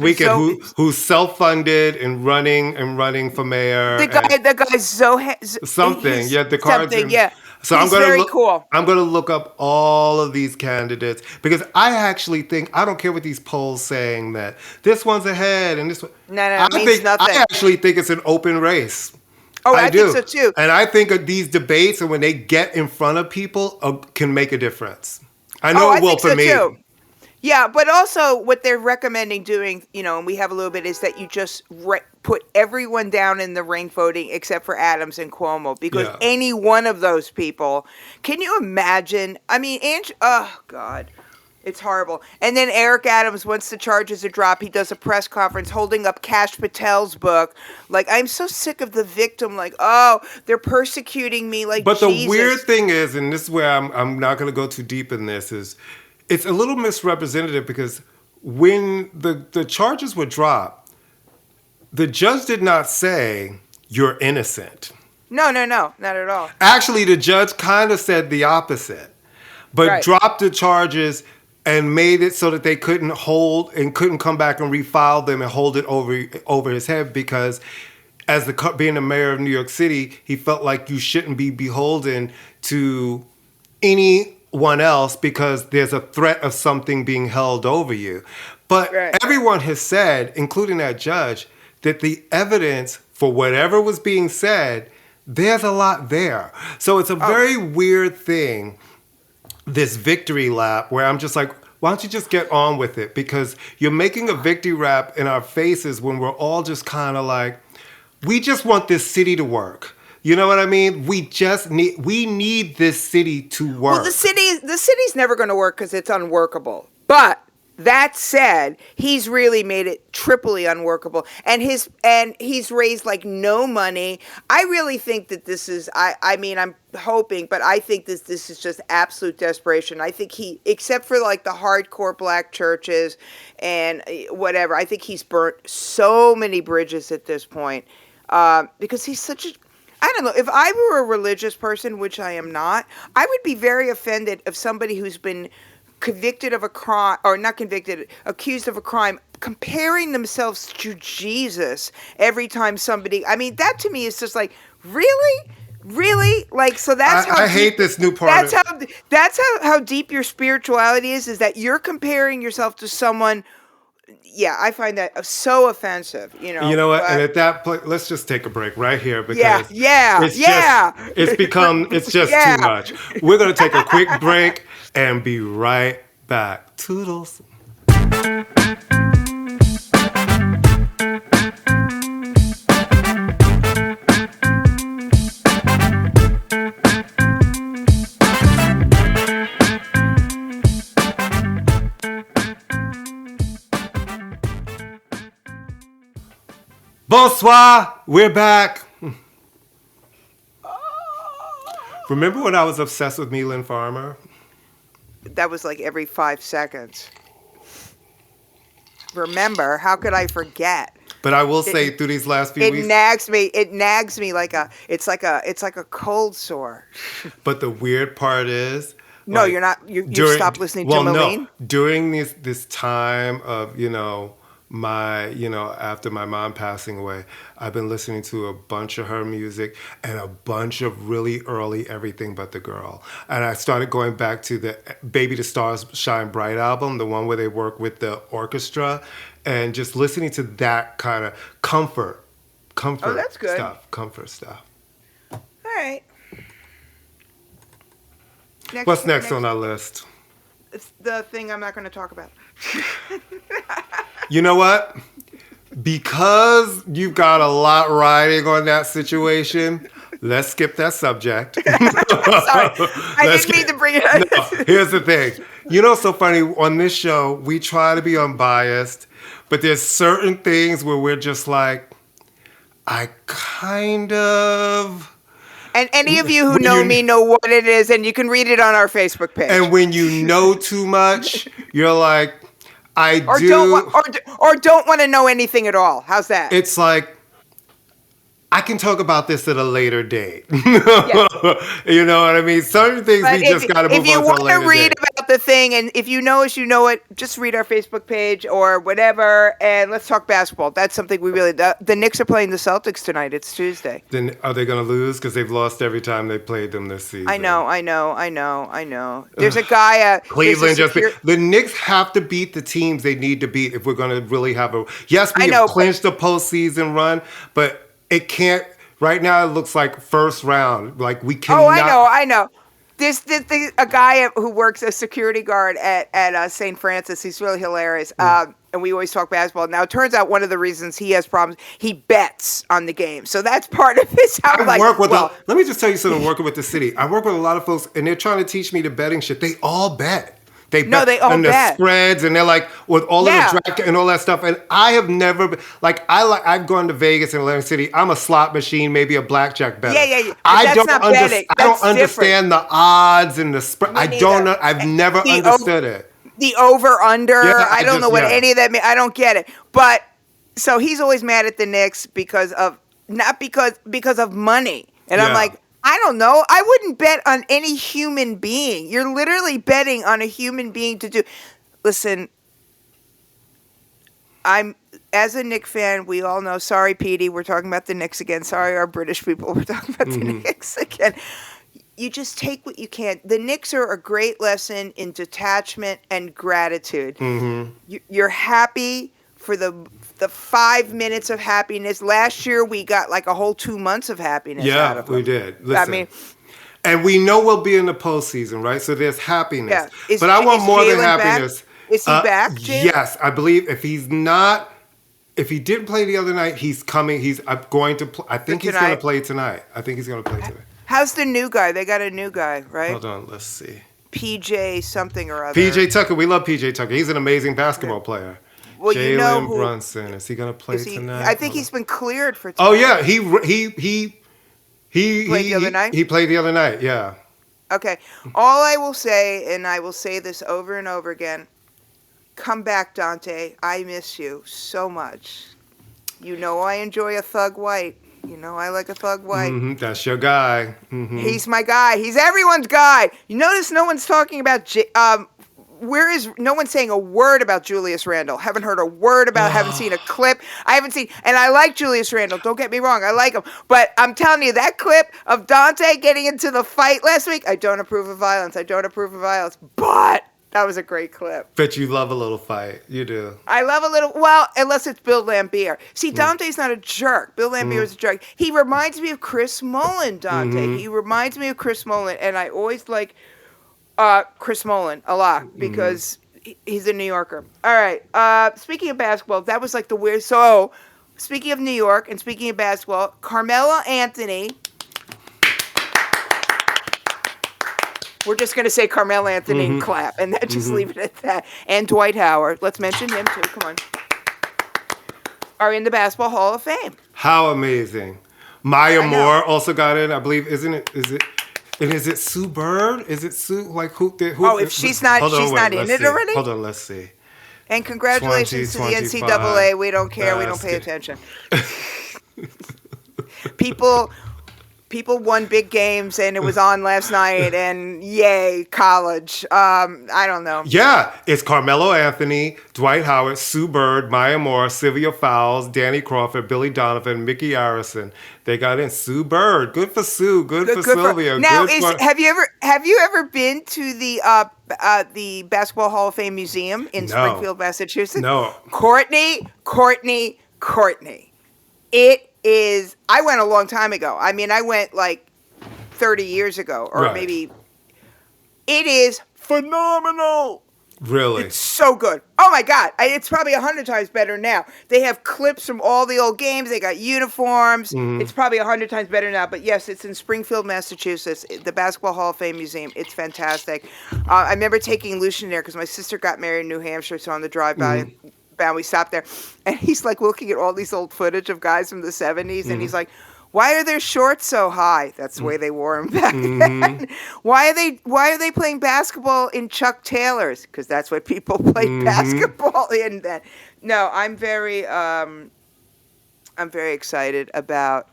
[SPEAKER 1] weekend who's self-funded and running for mayor.
[SPEAKER 2] The guy Zohan
[SPEAKER 1] something. Yeah, the card's
[SPEAKER 2] something. Yeah.
[SPEAKER 1] So
[SPEAKER 2] He's very cool.
[SPEAKER 1] I'm going to look up all of these candidates because I actually think, I don't care what these polls saying that this one's ahead and this one.
[SPEAKER 2] No, it means nothing.
[SPEAKER 1] I actually think it's an open race.
[SPEAKER 2] Oh, I think so too.
[SPEAKER 1] And I think of these debates and when they get in front of people can make a difference. I know it will for me. Too.
[SPEAKER 2] Yeah, but also what they're recommending doing, and we have a little bit, is that you just put everyone down in the ring voting except for Adams and Cuomo, because any one of those people, can you imagine? I mean, oh, God. It's horrible. And then Eric Adams, once the charges are dropped, he does a press conference holding up Kash Patel's book. Like, I'm so sick of the victim. Like, oh, they're persecuting me like
[SPEAKER 1] But
[SPEAKER 2] Jesus.
[SPEAKER 1] The weird thing is, and this is where I'm not going to go too deep in this, is it's a little misrepresentative because when the charges were dropped, the judge did not say, you're innocent.
[SPEAKER 2] No, not at all.
[SPEAKER 1] Actually, the judge kind of said the opposite, but dropped the charges and made it so that they couldn't come back and refile them and hold it over his head because as being the mayor of New York City, he felt like you shouldn't be beholden to anyone else because there's a threat of something being held over you. But everyone has said, including that judge, that the evidence for whatever was being said, there's a lot there. So it's a very weird thing, this victory lap, where I'm just like, why don't you just get on with it? Because you're making a victory lap in our faces when we're all just kind of like, we just want this city to work. You know what I mean? We need this city to work. Well, the
[SPEAKER 2] city's never going to work because it's unworkable. But that said, he's really made it triply unworkable, and he's raised like no money. I really think that this is. I mean, I'm hoping, but I think this is just absolute desperation. I think except for like the hardcore black churches and whatever, I think he's burnt so many bridges at this point because he's such a. I don't know. If I were a religious person, which I am not, I would be very offended if somebody who's been convicted of a crime, or not convicted, accused of a crime, comparing themselves to Jesus every time somebody, I mean, that to me is just like, really? Like, so that's how
[SPEAKER 1] I hate this new part.
[SPEAKER 2] That's how deep your spirituality is that you're comparing yourself to someone. Yeah, I find that so offensive,
[SPEAKER 1] You know what? And at that point, let's just take a break right here because it's just too much. We're going to take a quick break and be right back. Toodles. Bonsoir, we're back. Remember when I was obsessed with Melan Farmer?
[SPEAKER 2] That was like every 5 seconds. Remember? How could I forget?
[SPEAKER 1] But I will say, through these last few weeks,
[SPEAKER 2] it nags me like it's like a cold sore.
[SPEAKER 1] But the weird part is,
[SPEAKER 2] no, like, you're not. You stopped listening to Malene?
[SPEAKER 1] No. During this time of after my mom passing away, I've been listening to a bunch of her music and a bunch of really early Everything But the Girl. And I started going back to the Baby the Stars Shine Bright album, the one where they work with the orchestra, and just listening to that kind of comfort
[SPEAKER 2] that's good.
[SPEAKER 1] Comfort stuff.
[SPEAKER 2] All right.
[SPEAKER 1] What's next on our list?
[SPEAKER 2] It's the thing I'm not going to talk about.
[SPEAKER 1] You know what? Because you've got a lot riding on that situation, let's skip that subject.
[SPEAKER 2] Sorry, I didn't mean to bring it up.
[SPEAKER 1] No, here's the thing. You know, so funny, on this show, we try to be unbiased, but there's certain things where we're just like, I kind of...
[SPEAKER 2] And any of you who know me know what it is, and you can read it on our Facebook page.
[SPEAKER 1] And when you know too much, you're like, I
[SPEAKER 2] or
[SPEAKER 1] do.
[SPEAKER 2] or don't want to know anything at all. How's that?
[SPEAKER 1] It's like, I can talk about this at a later date.
[SPEAKER 2] Yes.
[SPEAKER 1] You know what I mean? Certain things
[SPEAKER 2] But
[SPEAKER 1] we just got to move
[SPEAKER 2] if you
[SPEAKER 1] on to a
[SPEAKER 2] want to
[SPEAKER 1] later
[SPEAKER 2] read
[SPEAKER 1] date.
[SPEAKER 2] about the thing, and if you know us, you know it, just read our Facebook page or whatever, and let's talk basketball. That's something we really. The Knicks are playing the Celtics tonight. It's Tuesday.
[SPEAKER 1] Then are they going to lose? Because they've lost every time they played them this season.
[SPEAKER 2] I know. There's a guy.
[SPEAKER 1] Cleveland the Knicks have to beat the teams they need to beat if we're going to really have a. Yes, we have clinched the postseason run, but it can't. Right now, it looks like first round. Like we cannot.
[SPEAKER 2] Oh, I know. There's a guy who works as security guard at St. Francis. He's really hilarious. And we always talk basketball. Now, it turns out one of the reasons he has problems, he bets on the game. So that's part of his.
[SPEAKER 1] Let me just tell you something. Working with the city, I work with a lot of folks, and they're trying to teach me the betting shit. They all bet. They all bet. The spreads, and they're like with all of the draft and all that stuff. And I have never been, I've gone to Vegas and Atlantic City. I'm a slot machine, maybe a blackjack bettor.
[SPEAKER 2] Yeah. I don't
[SPEAKER 1] understand the odds and the spread. I don't know. I've never understood it.
[SPEAKER 2] The over under. I don't know what any of that means. I don't get it. But so he's always mad at the Knicks because of money. And I'm like, I don't know. I wouldn't bet on any human being. You're literally betting on a human being to do. Listen, as a Knicks fan, we all know. Sorry, Petey, we're talking about the Knicks again. Sorry, our British people, we're talking about the Knicks again. You just take what you can. The Knicks are a great lesson in detachment and gratitude. You're happy for the 5 minutes of happiness. Last year, we got like a whole 2 months of happiness out of them.
[SPEAKER 1] We did. Listen, and we know we'll be in the postseason, right? So there's happiness.
[SPEAKER 2] Yeah.
[SPEAKER 1] But I want more than happiness.
[SPEAKER 2] Back? Is he back, Jalen?
[SPEAKER 1] Yes, I believe if he didn't play the other night, he's coming. I think he's going to play tonight.
[SPEAKER 2] How's the new guy? They got a new guy, right?
[SPEAKER 1] Hold on, let's see.
[SPEAKER 2] PJ something or other.
[SPEAKER 1] PJ Tucker. We love PJ Tucker. He's an amazing basketball player.
[SPEAKER 2] Well,
[SPEAKER 1] Jalen Brunson. Is he going to play tonight?
[SPEAKER 2] I think he's been cleared for tonight.
[SPEAKER 1] Oh, yeah. He
[SPEAKER 2] played the other night?
[SPEAKER 1] He played the other night, yeah.
[SPEAKER 2] Okay. All I will say, and I will say this over and over again, come back, Dante. I miss you so much. You know I enjoy a Thug White. You know I like a Thug White.
[SPEAKER 1] That's your guy.
[SPEAKER 2] He's my guy. He's everyone's guy. You notice no one's talking about no one's saying a word about Julius Randle. Haven't heard a word about, haven't seen a clip. And I like Julius Randle. Don't get me wrong. I like him. But I'm telling you, that clip of Dante getting into the fight last week, I don't approve of violence. But that was a great clip.
[SPEAKER 1] But you love a little fight. You do.
[SPEAKER 2] I love a little, well, unless it's Bill Laimbeer. See, Dante's not a jerk. Bill Laimbeer is a jerk. He reminds me of Chris Mullin, Dante. He reminds me of Chris Mullin. And I always like Chris Mullin a lot because he's a New Yorker. All right. Speaking of basketball, that was like the weird. So, speaking of New York and speaking of basketball, Carmelo Anthony. We're just going to say Carmelo Anthony and clap, and then just leave it at that. And Dwight Howard. Let's mention him too. Come on. Are in the Basketball Hall of Fame.
[SPEAKER 1] How amazing! Maya Moore also got in. I believe. Is it Sue Bird? Is it Sue? Like who?
[SPEAKER 2] If she's not, in it already.
[SPEAKER 1] Hold on, let's see.
[SPEAKER 2] And congratulations to the NCAA. We don't care. We don't pay attention. People won big games, and it was on last night, and yay, college. I don't know.
[SPEAKER 1] Yeah, it's Carmelo Anthony, Dwight Howard, Sue Bird, Maya Moore, Sylvia Fowles, Danny Crawford, Billy Donovan, Mickey Arison. They got in Sue Bird. Good for Sue. Good for Sylvia.
[SPEAKER 2] Now, have you ever been to the Basketball Hall of Fame Museum in Springfield, Massachusetts?
[SPEAKER 1] No.
[SPEAKER 2] Courtney. I went a long time ago. I mean, I went like 30 years ago, or maybe. It is phenomenal.
[SPEAKER 1] Really?
[SPEAKER 2] It's so good. Oh my God. It's probably 100 times better now. They have clips from all the old games. They got uniforms. It's probably 100 times better now. But yes, it's in Springfield, Massachusetts, the Basketball Hall of Fame Museum. It's fantastic. I remember taking Lucian there because my sister got married in New Hampshire. So on the drive by, we stopped there. And he's like looking at all these old footage of guys from the 70s. And he's like, Why are their shorts so high? That's the way they wore them back then. Why are they playing basketball in Chuck Taylors? Because that's what people played basketball in then. No, I'm very excited about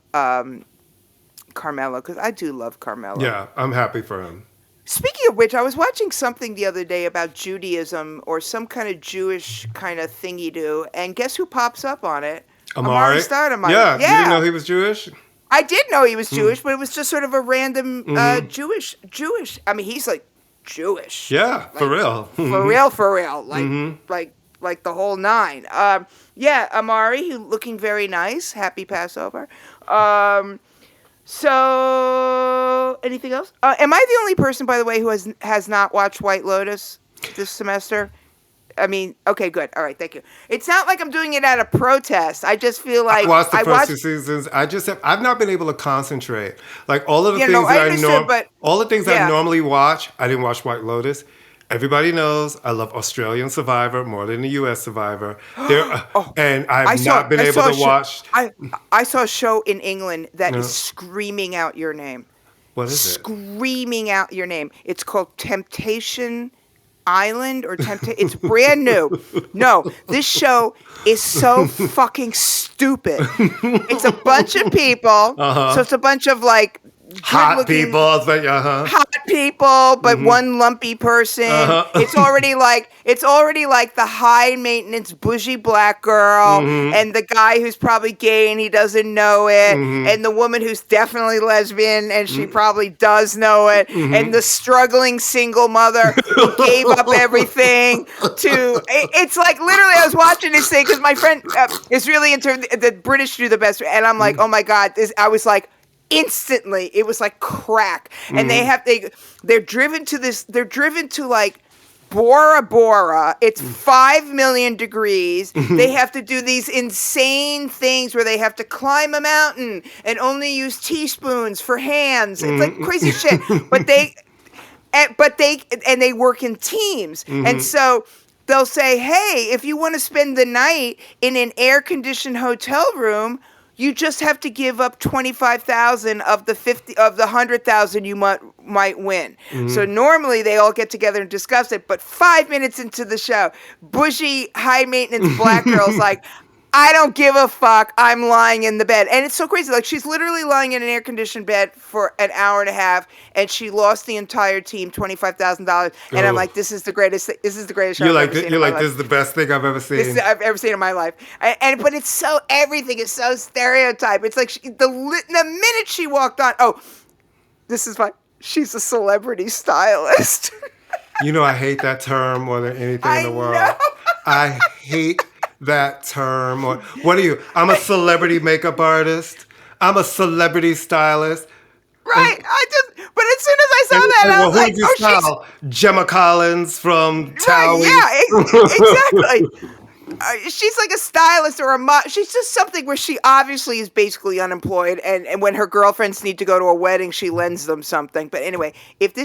[SPEAKER 2] Carmelo because I do love Carmelo.
[SPEAKER 1] Yeah, I'm happy for him.
[SPEAKER 2] Speaking of which, I was watching something the other day about Judaism or some kind of Jewish kind of thingy-do, and guess who pops up on it?
[SPEAKER 1] Amari
[SPEAKER 2] Stoudemire.
[SPEAKER 1] Yeah, you didn't know he was Jewish?
[SPEAKER 2] I did know he was Jewish, but it was just sort of a random Jewish. I mean, he's like Jewish.
[SPEAKER 1] Yeah,
[SPEAKER 2] like,
[SPEAKER 1] for real.
[SPEAKER 2] For real. Like the whole nine. Yeah, Amari, looking very nice. Happy Passover. So, anything else? Am I the only person, by the way, who has not watched White Lotus this semester? I mean, okay, good. All right, thank you. It's not like I'm doing it out of protest. I just feel like
[SPEAKER 1] I watched the first 2 seasons. I've not been able to concentrate. Like all of the things I normally watch, I didn't watch White Lotus. Everybody knows I love Australian Survivor more than the U.S. Survivor. And I've not been able to watch.
[SPEAKER 2] I saw a show in England that is screaming out your name.
[SPEAKER 1] What is it?
[SPEAKER 2] Screaming out your name. It's called Temptation Island or It's brand new. No, this show is so fucking stupid. It's a bunch of people. So it's a bunch of like
[SPEAKER 1] hot people,
[SPEAKER 2] hot people, but one lumpy person. It's already like the high maintenance bougie black girl, and the guy who's probably gay and he doesn't know it, and the woman who's definitely lesbian and she probably does know it, and the struggling single mother who gave up everything to. It's like literally, I was watching this thing because my friend is really into the British do the best, and I'm like, oh my god, I was like. Instantly, it was like crack, and they're driven to like Bora Bora. It's 5 million degrees. They have to do these insane things where they have to climb a mountain and only use teaspoons for hands. It's like crazy shit. But they work in teams, and so. They'll say, hey, if you want to spend the night in an air-conditioned hotel room, you just have to give up 25,000 of the 100,000 you might win. So normally they all get together and discuss it, but 5 minutes into the show, bushy, high-maintenance black girl's like, I don't give a fuck. I'm lying in the bed. And it's so crazy. Like, she's literally lying in an air-conditioned bed for an hour and a half, and she lost the entire team $25,000. And I'm like, this is the greatest thing. This is the greatest show I've ever seen in my life.
[SPEAKER 1] This is the best thing I've ever seen.
[SPEAKER 2] This is I've ever seen in my life. But it's so, everything is so stereotyped. It's like the minute she walked on, this is fine. She's a celebrity stylist.
[SPEAKER 1] I hate that term more than anything in the world.
[SPEAKER 2] Know.
[SPEAKER 1] I hate that term. What are you? I'm a celebrity makeup artist. I'm a celebrity stylist.
[SPEAKER 2] Right. But as soon as I saw that, I was like,
[SPEAKER 1] who did you style? Gemma Collins from Towie.
[SPEAKER 2] Yeah, exactly. She's like a stylist or she's just something where she obviously is basically unemployed, and when her girlfriends need to go to a wedding, she lends them something. But anyway, if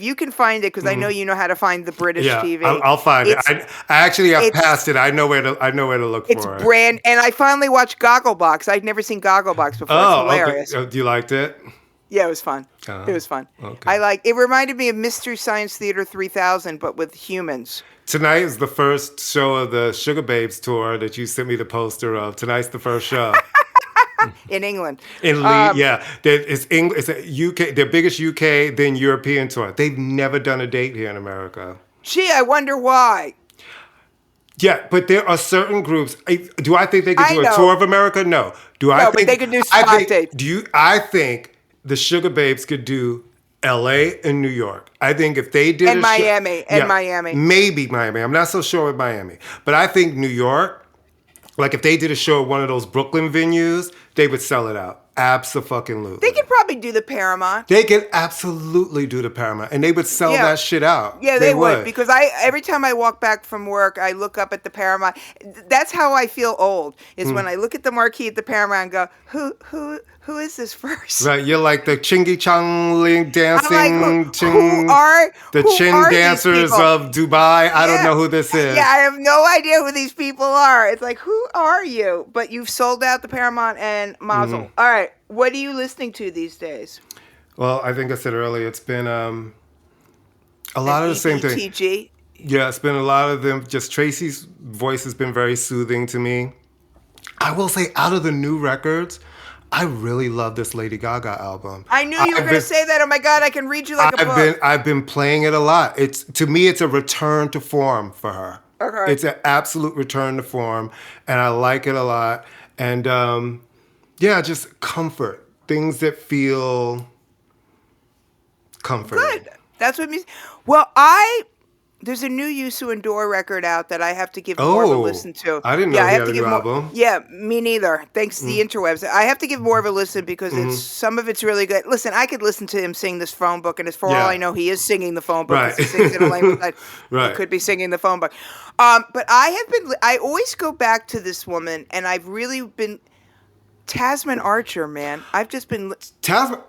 [SPEAKER 2] you can find it, because I know you know how to find the British TV.
[SPEAKER 1] I'll find it. I actually have passed it. I know where to look for it.
[SPEAKER 2] It's and I finally watched Gogglebox. I'd never seen Gogglebox before. It's hilarious.
[SPEAKER 1] Okay. You liked it?
[SPEAKER 2] Yeah, it was fun. It was fun. Okay. It reminded me of Mystery Science Theater 3000, but with humans.
[SPEAKER 1] Tonight is the first show of the Sugar Babes tour that you sent me the poster of. Tonight's the first show.
[SPEAKER 2] In England.
[SPEAKER 1] In Leeds, yeah. It's a UK, their biggest UK then European tour. They've never done a date here in America.
[SPEAKER 2] Gee, I wonder why.
[SPEAKER 1] Yeah, but there are certain groups. Do I think they could do a tour of America? No.
[SPEAKER 2] But they could do spot dates.
[SPEAKER 1] I think the Sugar Babes could do L.A. and New York. I think if they did
[SPEAKER 2] Miami.
[SPEAKER 1] Maybe Miami. I'm not so sure with Miami. But I think New York, like if they did a show at one of those Brooklyn venues, they would sell it out. Abso-fucking-lutely.
[SPEAKER 2] They could probably do the Paramount.
[SPEAKER 1] They could absolutely do the Paramount. And they would sell that shit out.
[SPEAKER 2] Yeah, they would. Because every time I walk back from work, I look up at the Paramount. That's how I feel old, is when I look at the marquee at the Paramount and go, who is this first?
[SPEAKER 1] Right, you're like the Chingy Chong dancing,
[SPEAKER 2] I'm like, who are
[SPEAKER 1] dancers of Dubai. I don't know who this is.
[SPEAKER 2] Yeah, I have no idea who these people are. It's like, who are you? But you've sold out the Paramount and Mazel. All right. right. What are you listening to these days?
[SPEAKER 1] Well, I think I said earlier, it's been a lot
[SPEAKER 2] An
[SPEAKER 1] of the same thing.
[SPEAKER 2] EBTG?
[SPEAKER 1] Yeah, it's been a lot of them. Just Tracy's voice has been very soothing to me. I will say, out of the new records, I really love this Lady Gaga album.
[SPEAKER 2] I knew you were going to say that. Oh my God, I can read you like a book.
[SPEAKER 1] I've been playing it a lot. To me, it's a return to form for her.
[SPEAKER 2] Okay.
[SPEAKER 1] It's an absolute return to form, and I like it a lot. And just comfort, things that feel comforting.
[SPEAKER 2] Good. That's what music. Well, there's a new Yusu and Dor record out that I have to give more of a listen to.
[SPEAKER 1] I didn't know he had a new album.
[SPEAKER 2] Yeah, me neither. Thanks to the interwebs. I have to give more of a listen because some of it's really good. Listen, I could listen to him sing this phone book, and for all I know, he is singing the phone book.
[SPEAKER 1] Right.
[SPEAKER 2] He sings in a language that
[SPEAKER 1] Right.
[SPEAKER 2] he could be singing the phone book. But I always go back to this woman, and I've really been Tasmin Archer, man. I've just been
[SPEAKER 1] Tasmin.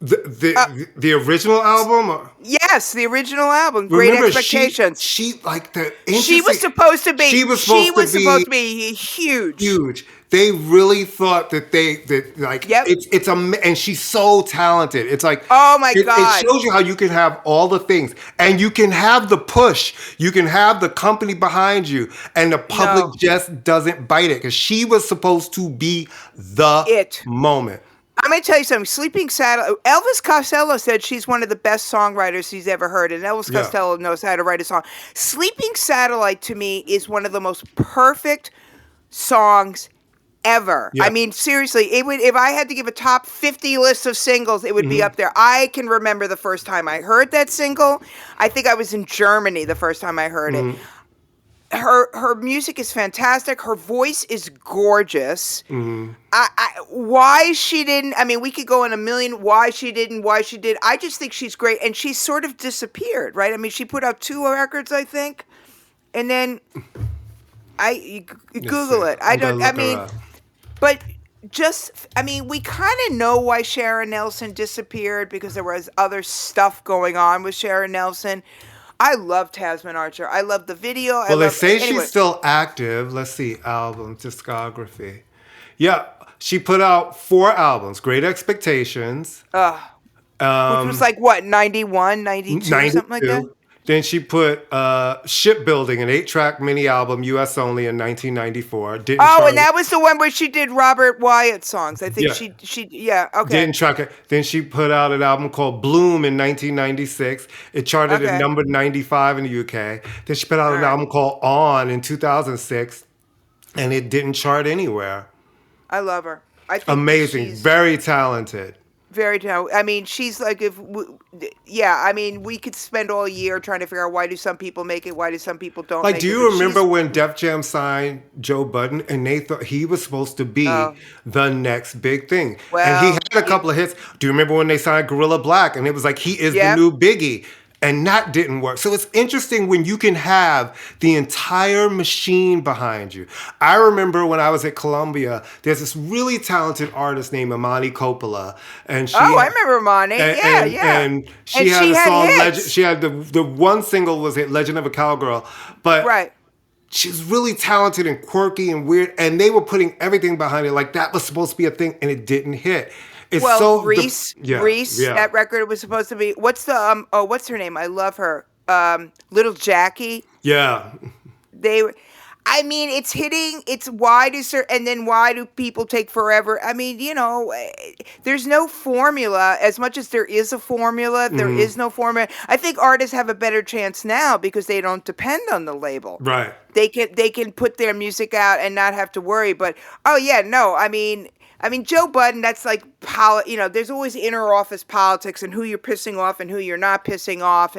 [SPEAKER 1] The original album?
[SPEAKER 2] Yes, the original album. Great
[SPEAKER 1] Remember,
[SPEAKER 2] Expectations.
[SPEAKER 1] She
[SPEAKER 2] was supposed to be.
[SPEAKER 1] She was supposed to
[SPEAKER 2] be huge.
[SPEAKER 1] Huge. They really thought that it's and she's so talented. It's like,
[SPEAKER 2] oh my God.
[SPEAKER 1] It shows you how you can have all the things, and you can have the push, you can have the company behind you, and the public just doesn't bite it, because she was supposed to be the moment.
[SPEAKER 2] I'm going to tell you something. Sleeping Satellite. Elvis Costello said she's one of the best songwriters he's ever heard, and Elvis Costello knows how to write a song. Sleeping Satellite, to me, is one of the most perfect songs ever. Yeah. I mean, seriously, if I had to give a top 50 list of singles, it would be up there. I can remember the first time I heard that single. I think I was in Germany the first time I heard it. Her music is fantastic. Her voice is gorgeous. Why she didn't, I mean, we could go in a million why she didn't, why she did. I just think she's great. And she's sort of disappeared, right? I mean, she put out 2 records, I think. And then you Google it. We kind of know why Sharon Nelson disappeared, because there was other stuff going on with Sharon Nelson. I love Tasmin Archer. I love the video.
[SPEAKER 1] Well, they say she's still active. Let's see, album, discography. Yeah, she put out 4 albums. Great Expectations.
[SPEAKER 2] Which was like, what, 91, 92, something like that?
[SPEAKER 1] Then she put Shipbuilding, an 8-track mini album, U.S. only, in 1994.
[SPEAKER 2] And that was the one where she did Robert Wyatt songs. I think she okay.
[SPEAKER 1] Didn't track it. Then she put out an album called Bloom in 1996. It charted at number 95 in the UK. Then she put out an album called On in 2006, and it didn't chart anywhere.
[SPEAKER 2] I love her. I think
[SPEAKER 1] amazing, very talented.
[SPEAKER 2] Very talented. I mean, she's like, we could spend all year trying to figure out why do some people make it, why do some people don't make it.
[SPEAKER 1] Do you remember when Def Jam signed Joe Budden, and they thought he was supposed to be the next big thing?
[SPEAKER 2] Well,
[SPEAKER 1] and he had a couple of hits. Do you remember when they signed Gorilla Black, and it was like, he is the new Biggie? And that didn't work. So it's interesting when you can have the entire machine behind you. I remember when I was at Columbia, there's this really talented artist named Imani Coppola. And
[SPEAKER 2] I remember Imani.
[SPEAKER 1] And she had a song, she had the one single was hit, Legend of a Cowgirl. But she's really talented and quirky and weird. And they were putting everything behind it. Like that was supposed to be a thing, and it didn't hit. Reese, that record was supposed to be. What's the what's her name? I love her. Little Jackie. Yeah.
[SPEAKER 2] It's hitting. It's why do people take forever? I mean, there's no formula. As much as there is a formula, there is no formula. I think artists have a better chance now because they don't depend on the label.
[SPEAKER 1] Right.
[SPEAKER 2] They can put their music out and not have to worry. But I mean, Joe Budden, that's like, there's always inner office politics and who you're pissing off and who you're not pissing off.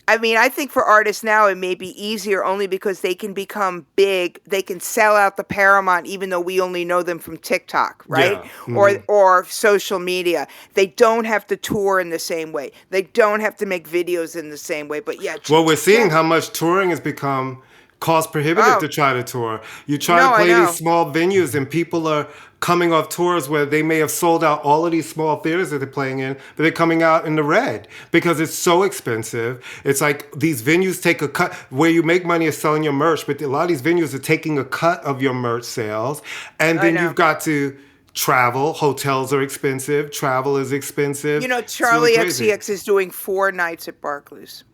[SPEAKER 2] I think for artists now, it may be easier only because they can become big. They can sell out the Paramount, even though we only know them from TikTok, right? Yeah. Or social media. They don't have to tour in the same way. They don't have to make videos in the same way. But we're
[SPEAKER 1] seeing how much touring has become cost prohibitive
[SPEAKER 2] Oh.
[SPEAKER 1] to try to tour. You try
[SPEAKER 2] No,
[SPEAKER 1] to
[SPEAKER 2] I
[SPEAKER 1] play
[SPEAKER 2] know.
[SPEAKER 1] these small venues, and people are coming off tours where they may have sold out all of these small theaters that they're playing in, but they're coming out in the red because it's so expensive. It's like these venues take a cut. Where you make money is selling your merch, but a lot of these venues are taking a cut of your merch sales, and
[SPEAKER 2] I
[SPEAKER 1] then
[SPEAKER 2] know.
[SPEAKER 1] you've got to travel. Hotels are expensive. Travel is expensive.
[SPEAKER 2] You know,
[SPEAKER 1] It's really
[SPEAKER 2] Charlie
[SPEAKER 1] crazy.
[SPEAKER 2] XCX is doing 4 nights at Barclays.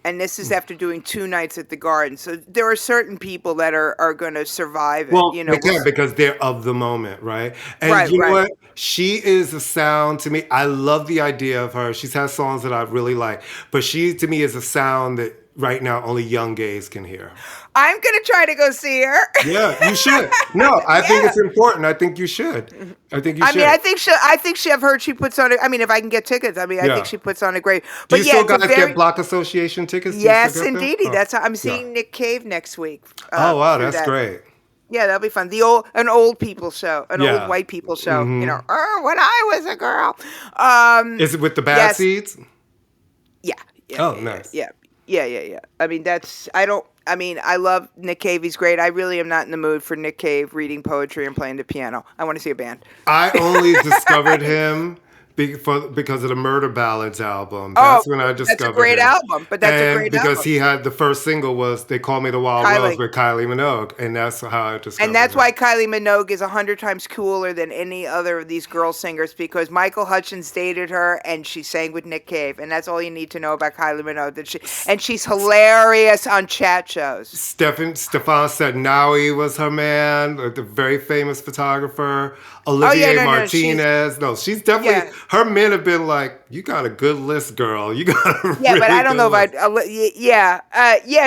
[SPEAKER 2] And this is after doing 2 nights at the Garden. So there are certain people that are going to survive it.
[SPEAKER 1] Well,
[SPEAKER 2] You know,
[SPEAKER 1] they can because they're of the moment, right? And
[SPEAKER 2] Right,
[SPEAKER 1] you know
[SPEAKER 2] right.
[SPEAKER 1] what? She is a sound to me. I love the idea of her. She's had songs that I really like, but she to me is a sound that right now only young gays can hear.
[SPEAKER 2] I'm going to try to go see her.
[SPEAKER 1] Yeah, you should. No, I think
[SPEAKER 2] Yeah.
[SPEAKER 1] it's important. I think you should. I think you
[SPEAKER 2] I
[SPEAKER 1] should.
[SPEAKER 2] mean, I think I've heard she puts on. I mean, if I can get tickets, I mean, I
[SPEAKER 1] Yeah.
[SPEAKER 2] think she puts on a great.
[SPEAKER 1] Do
[SPEAKER 2] But
[SPEAKER 1] you
[SPEAKER 2] yeah,
[SPEAKER 1] still
[SPEAKER 2] it's a
[SPEAKER 1] guys
[SPEAKER 2] very
[SPEAKER 1] get Block Association tickets? Do you
[SPEAKER 2] yes,
[SPEAKER 1] still get them?
[SPEAKER 2] indeedy.
[SPEAKER 1] Oh,
[SPEAKER 2] That's I'm
[SPEAKER 1] yeah.
[SPEAKER 2] seeing Nick Cave next week.
[SPEAKER 1] Oh wow,
[SPEAKER 2] through
[SPEAKER 1] that's
[SPEAKER 2] that.
[SPEAKER 1] great.
[SPEAKER 2] Yeah, that'll be fun. An old people show, an
[SPEAKER 1] Yeah.
[SPEAKER 2] old white people show. You know, when I was a girl.
[SPEAKER 1] Is it with the bad
[SPEAKER 2] yes.
[SPEAKER 1] seeds?
[SPEAKER 2] Yeah.
[SPEAKER 1] Oh, nice.
[SPEAKER 2] Yeah. I mean, I love Nick Cave. He's great. I really am not in the mood for Nick Cave reading poetry and playing the piano. I want to see a band.
[SPEAKER 1] I only discovered him because of the Murder Ballads album.
[SPEAKER 2] Oh,
[SPEAKER 1] That's when I discovered
[SPEAKER 2] that's a great
[SPEAKER 1] him.
[SPEAKER 2] album. But that's a
[SPEAKER 1] And
[SPEAKER 2] great
[SPEAKER 1] because
[SPEAKER 2] album.
[SPEAKER 1] he had the first single was "They Call Me the Wild
[SPEAKER 2] Kylie.
[SPEAKER 1] Rose" with Kylie Minogue, and that's how I discovered.
[SPEAKER 2] And that's
[SPEAKER 1] him.
[SPEAKER 2] why Kylie Minogue is 100 times cooler than any other of ththese girl singers because Michael Hutchins dated her and she sang with Nick Cave. And that's all you need to know about Kylie Minogue. And she's hilarious on chat shows.
[SPEAKER 1] Stefan Sednawi was her man, the very famous photographer. Olivier
[SPEAKER 2] no,
[SPEAKER 1] Martinez. No, she's definitely.
[SPEAKER 2] Yeah.
[SPEAKER 1] Her men have been like, "You got a good list, girl. You got a
[SPEAKER 2] Yeah,
[SPEAKER 1] really
[SPEAKER 2] but I don't
[SPEAKER 1] good
[SPEAKER 2] know if
[SPEAKER 1] list."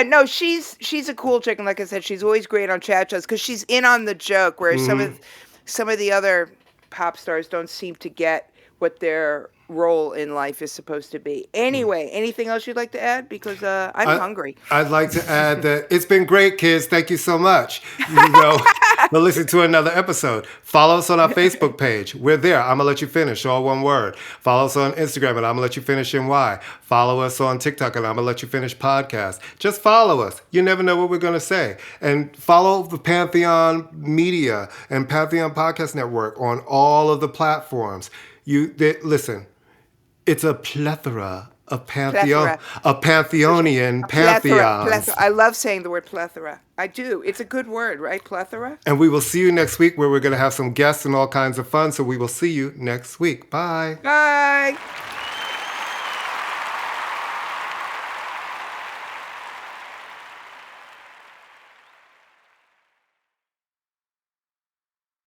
[SPEAKER 2] no, she's a cool chick, and like I said, she's always great on chat shows because she's in on the joke. Whereas some of the other pop stars don't seem to get what their role in life is supposed to be. Anyway, anything else you'd like to add? Because I'm hungry.
[SPEAKER 1] I'd like to add that it's been great, kids. Thank you so much. You know, to listen to another episode. Follow us on our Facebook page. We're there. I'm gonna let you finish, all one word. Follow us on Instagram, and I'm gonna let you finish NY. Follow us on TikTok, and I'm gonna let you finish podcast. Just follow us. You never know what we're gonna say. And follow the Pantheon Media and Pantheon Podcast Network on all of the platforms. Listen. It's a plethora of Pantheonian pantheons.
[SPEAKER 2] Plethora. I love saying the word plethora. I do. It's a good word, right? Plethora.
[SPEAKER 1] And we will see you next week where we're going to have some guests and all kinds of fun. So we will see you next week. Bye.
[SPEAKER 2] Bye.